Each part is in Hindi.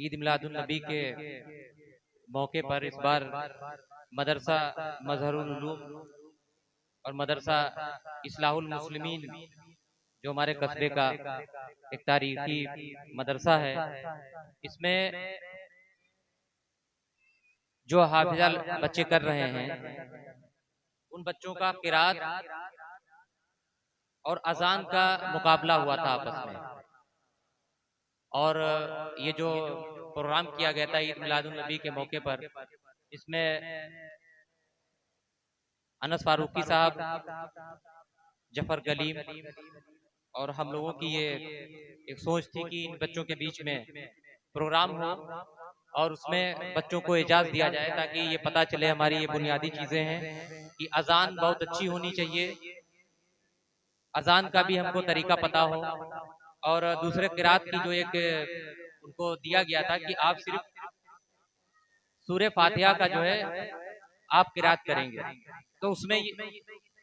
ईद मिलादुन नबी के मौके पर इस बार मदरसा मजहरुल उलूम और मदरसा इस्लाहुल मुस्लिमीन जो हमारे कस्बे का एक तारीखी मदरसा है, इसमें जो हाफिजा बच्चे कर रहे हैं उन बच्चों का किरात और अजान का मुकाबला हुआ था आपस में। और ये जो प्रोग्राम किया गया था ईद मिलादुन नबी के मौके पर, इसमें अनस फारूकी साहब, जफर गलीम और हम लोगों की ये एक सोच थी कि इन बच्चों के बीच में प्रोग्राम हो और उसमें बच्चों को इजाज़ दिया जाए ताकि ये पता चले हमारी ये बुनियादी चीज़ें हैं कि अजान बहुत अच्छी होनी चाहिए, अजान का भी हमको तरीका पता हो। और दूसरे किरात की जो एक उनको दिया गया था कि आप सिर्फ सूरे फातिहा का जो है आप किरात करेंगे। तो उसमें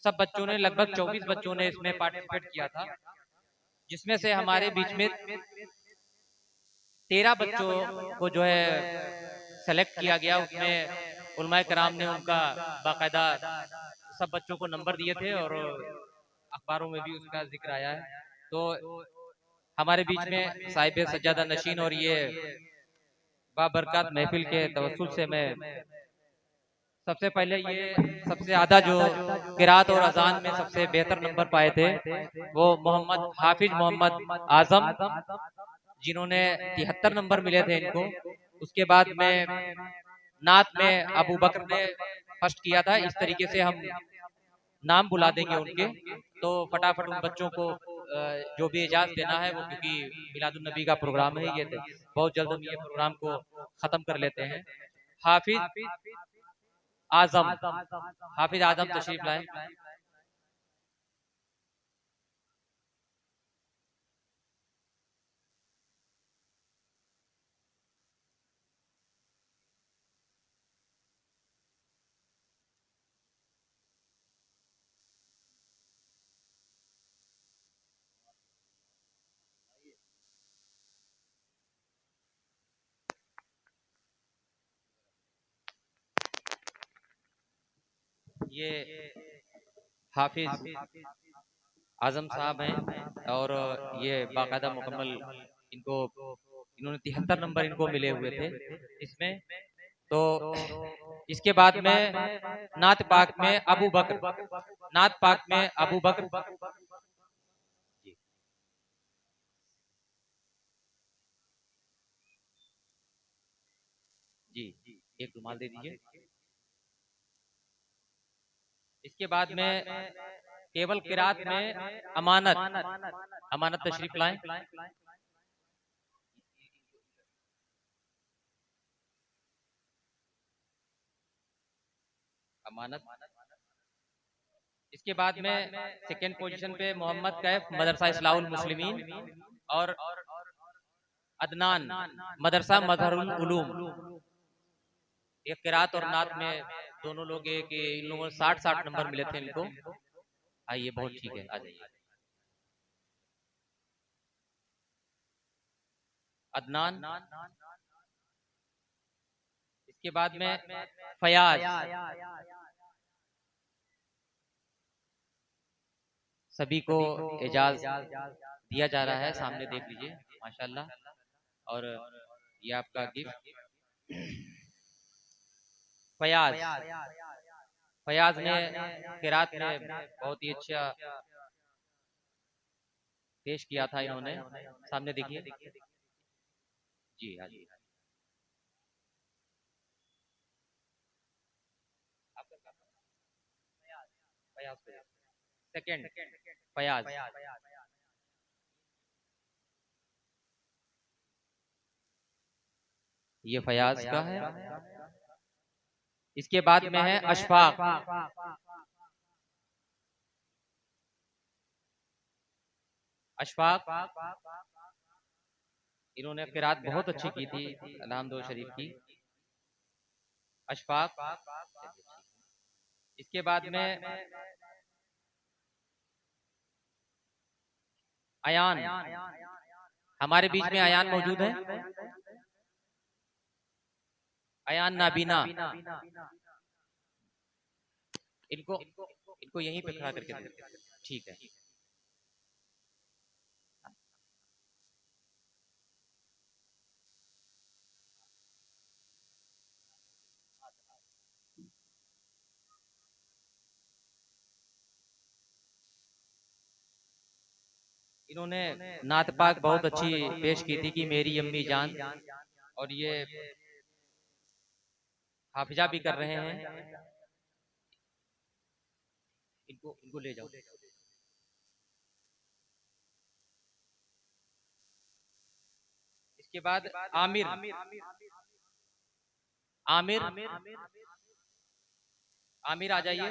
सब बच्चों ने, लगभग 24 बच्चों ने इसमें पार्टिसिपेट किया था, जिसमें से हमारे बीच में 13 बच्चों को जो है सेलेक्ट किया गया। उसमें उलमाए कराम ने उनका बाकायदा सब बच्चों को नंबर दिए थे और अखबारों में भी उसका जिक्र आया है। तो हमारे बीच में साहिब सज्जादा नशीन और ये बाबरकत महफिल के तवस्सुल से मैं सबसे पहले ये सबसे ज्यादा जो किरात और अजान में सबसे बेहतर नंबर पाए थे वो मोहम्मद हाफिज मोहम्मद आजम, जिन्होंने 73 नंबर मिले थे इनको। उसके बाद में नात में अबू बकर ने फर्स्ट किया था। इस तरीके से हम नाम बुला देंगे उनके, तो फटाफट उन बच्चों को जो भी इजाज़त देना है वो, क्योंकि मिलादुन नबी का प्रोग्राम है ये, बहुत जल्द हम ये प्रोग्राम को खत्म कर लेते हैं। हाफिज आजम, हाफिज आजम तशरीफ लाए। ये हाफिज आजम साहब हैं और ये बाकायदा मुकम्मल इनको, इन्होंने 73 नंबर इनको मिले हुए थे इसमें। तो इसके बाद में नात पाक में अबू बकर, नात पाक में अबू बकर जी, जी एक रुमाल दे दीजिए। इसके बाद में केवल किरात में अमानत, अमानत तशरीफ लाएं। अमानत। इसके बाद में सेकंड पोजीशन पे मोहम्मद कैफ, मदरसा इस्लाहुल मुस्लिमीन और अदनान, मदरसा मजहरुल उलूम। एक किरात और नात में दोनों लोग, एक इन लोगों को 60-60 नंबर मिले थे इनको। आइए, बहुत ठीक है, आ जाइए। अदनान। इसके बाद में फयाज। सभी को एजाज दिया जा रहा है, सामने देख लीजिए माशाल्लाह। और ये आपका गिफ्ट। फयाज, फयाज ने किरात में बहुत ही अच्छा पेश किया था इन्होंने, सामने देखिए जी। हाँ जी, फयाज सेकंड, फयाज। ये फयाज का है। इसके बाद में है अशफाक, अशफाक इन्होंने किरात बहुत अच्छी की थी अलहमदो शरीफ की। अशफाक। इसके बाद में अयान, हमारे बीच में अयान मौजूद है। अयान नाबीना, इनको इनको यहीं पे खड़ा करके दे। ठीक है। इन्होंने नात पाक बहुत अच्छी पेश की थी कि मेरी अम्मी जान, और ये हाफिजा भी कर रहे हैं। इनको इनको ले जाओ। इसके बाद आमिर, आमिर आमिर आ जाइए।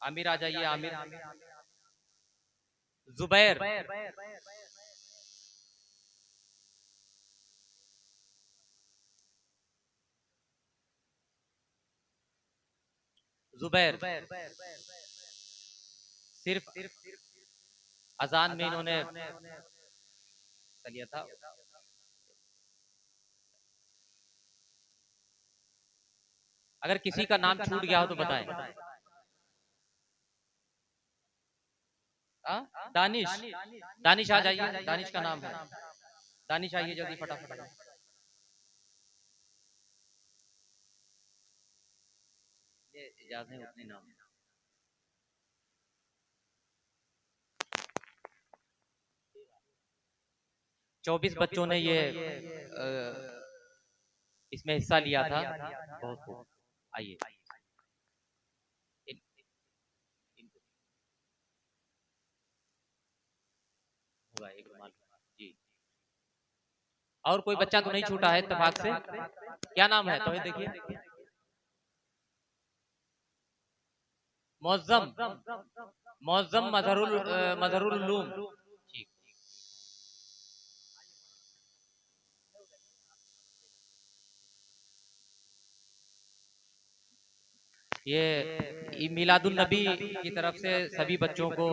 आमिर आ जाइए। आमिर, जुबैर, जुबैर सिर्फ अजान में इन्होंने लिया था। अगर किसी का नाम छूट गया हो तो बताएं। दानिश, दानिश आ जाइए। दानिश का नाम है। दानिश आइए जल्दी फटाफट। इजाजत है उतने नाम। 24 बच्चों ने ये इसमें हिस्सा लिया था। बहुत खूब। आइए। होगा एक रुमाल जी। और कोई बच्चा तो नहीं छूटा है इत्तेफाक से? क्या नाम है? तो देखिए। मौजम, मौजम मजहरुल उलूम। ठीक। ये मिलादुन नबी की तरफ से सभी बच्चों को,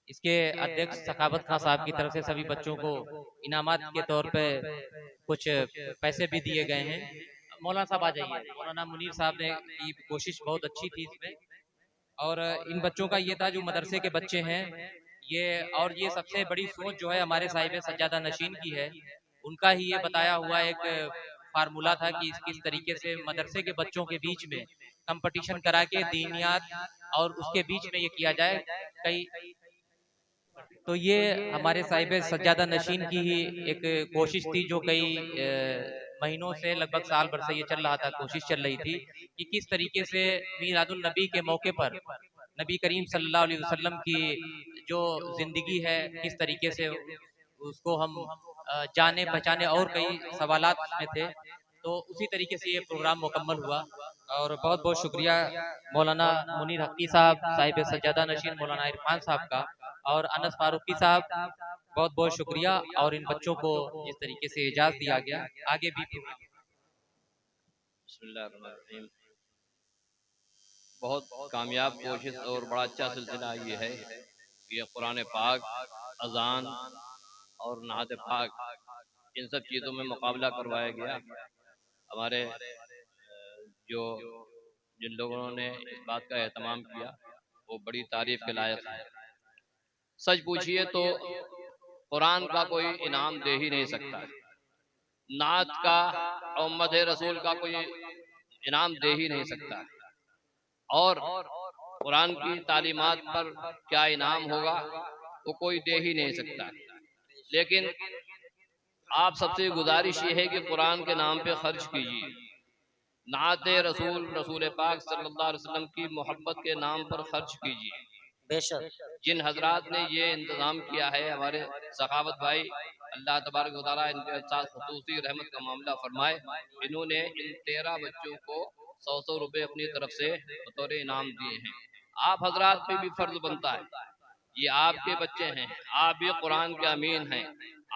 इसके अध्यक्ष सखावत खान साहब की तरफ से सभी बच्चों को इनामात के तौर पे कुछ पैसे भी दिए गए हैं। मौलाना साहब आ जाइए। मौलाना मुनीर साहब ने की कोशिश बहुत अच्छी थी इसमें, और इन बच्चों का ये था जो मदरसे के बच्चे हैं ये, और ये सबसे बड़ी सोच जो है हमारे साहिब सज्जादा नशीन की है। उनका ही ये बताया हुआ एक फार्मूला था कि किस तरीके से मदरसे के बच्चों के बीच में कंपटीशन करा के दीनियात और उसके बीच में ये किया जाए। कई तो ये हमारे साहिब सज्जादा नशीन की ही एक कोशिश थी, जो कई महीनों से, लगभग साल भर से ये चल रहा था, कोशिश चल रही थी कि किस तरीके से मीलादुल नबी के मौके पर नबी करीम सल्लल्लाहु अलैहि वसल्लम की जो जिंदगी है किस तरीके से उसको हम जाने पहचाने, और कई सवालात में थे। तो उसी तरीके से ये प्रोग्राम मुकम्मल हुआ। और बहुत बहुत शुक्रिया मौलाना मुनीर हक्की साहब, साहिब सज्जादा नशीन मौलाना इरफान साहब का, और अनस फारूकी साहब, बहुत बहुत शुक्रिया। और इन बच्चों को जिस तरीके से इजाज़त दिया गया, आगे भी बिस्मिल्लाहिर्रहमानिर्रहीम। बहुत कामयाब कोशिश और बड़ा अच्छा सिलसिला ये है कि कुरान पाक, अजान और नहात पाक, इन सब चीज़ों में मुकाबला करवाया गया। हमारे जो जिन लोगों ने इस बात का एहतमाम किया वो बड़ी तारीफ के लायक है। सच पूछिए तो कुरान का कोई इनाम दे ही नहीं सकता, नात का और मदह रसूल का कोई इनाम दे ही नहीं सकता, और कुरान की तालीमात पर क्या इनाम होगा वो कोई दे ही नहीं सकता। लेकिन आप सबसे गुजारिश ये है कि कुरान के नाम पे खर्च कीजिए, नात रसूल, रसूल पाक सल्लल्लाहु अलैहि वसल्लम की मोहब्बत के नाम पर खर्च कीजिए। बेशक जिन हजरात ने ये इंतज़ाम किया है, हमारे सखावत भाई, अल्लाह तबारक व तआला इनके साथ खुसूसी रहमत का मामला फरमाए, इन्होंने इन 13 बच्चों को 100 रुपए अपनी तरफ से बतौर इनाम दिए हैं। आप हजरात पे भी फर्ज बनता है, ये आपके बच्चे हैं, आप भी कुरान के अमीन हैं,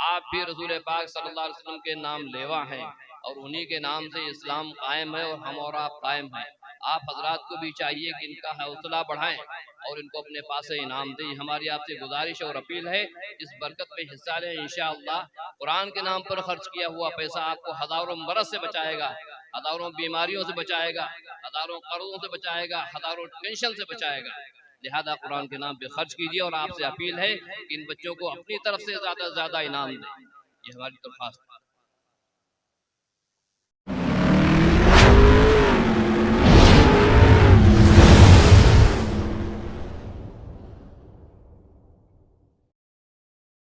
आप भी रसूल पाक सल्लल्लाहु अलैहि वसल्लम के नाम लेवा हैं, और उन्हीं के नाम से इस्लाम कायम है और हम और आप कायम हैं। आप हजरात को भी चाहिए कि इनका हौसला बढ़ाएं, और इनको अपने पास से इनाम दें। हमारी आपसे गुजारिश और अपील है, इस बरकत में हिस्सा लें इंशाअल्लाह। कुरान के नाम पर खर्च किया हुआ पैसा आपको हज़ारों मरज से बचाएगा, हज़ारों बीमारियों से बचाएगा, हज़ारों कर्जों से बचाएगा, हज़ारों टेंशन से बचाएगा। लिहाजा कुरान के नाम पे खर्च कीजिए और आपसे अपील है कि इन बच्चों को अपनी तरफ से ज़्यादा से ज़्यादा इनाम दें। ये हमारी दरख्वास्त है।